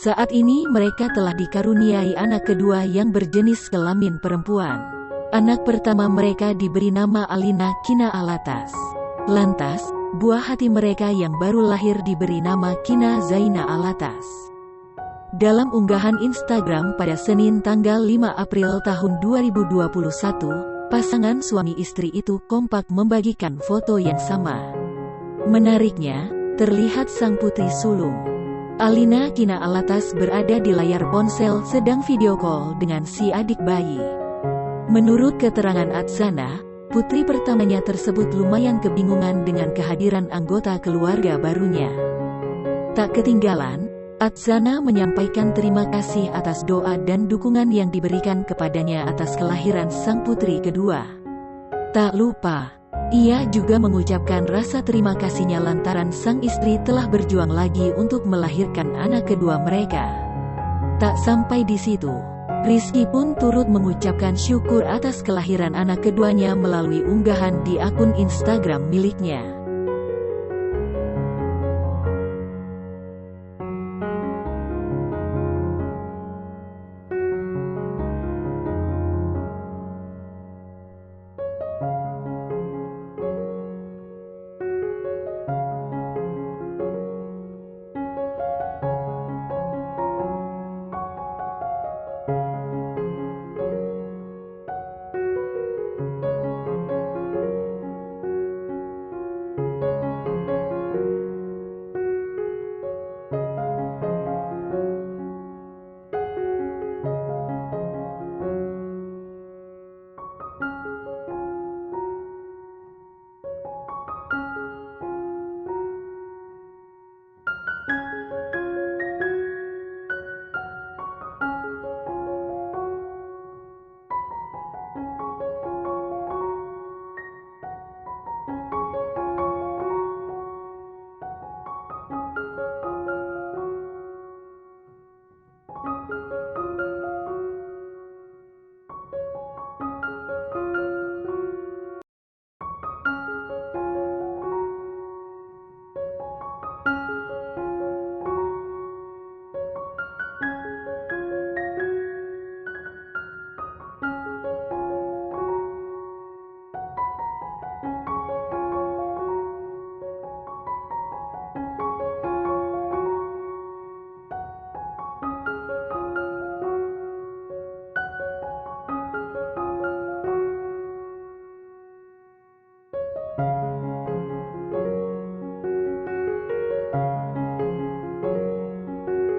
Saat ini mereka telah dikaruniai anak kedua yang berjenis kelamin perempuan. Anak pertama mereka diberi nama Alina Kina Alatas. Lantas, buah hati mereka yang baru lahir diberi nama Kina Zaina Alatas. Dalam unggahan Instagram pada Senin tanggal 5 April tahun 2021, pasangan suami istri itu kompak membagikan foto yang sama. Menariknya, terlihat sang putri sulung Alina Kina Alatas berada di layar ponsel sedang video call dengan si adik bayi. Menurut keterangan Atsana, putri pertamanya tersebut lumayan kebingungan dengan kehadiran anggota keluarga barunya. Tak ketinggalan, Atsana menyampaikan terima kasih atas doa dan dukungan yang diberikan kepadanya atas kelahiran sang putri kedua. Tak lupa, ia juga mengucapkan rasa terima kasihnya lantaran sang istri telah berjuang lagi untuk melahirkan anak kedua mereka. Tak sampai di situ, Rizky pun turut mengucapkan syukur atas kelahiran anak keduanya melalui unggahan di akun Instagram miliknya.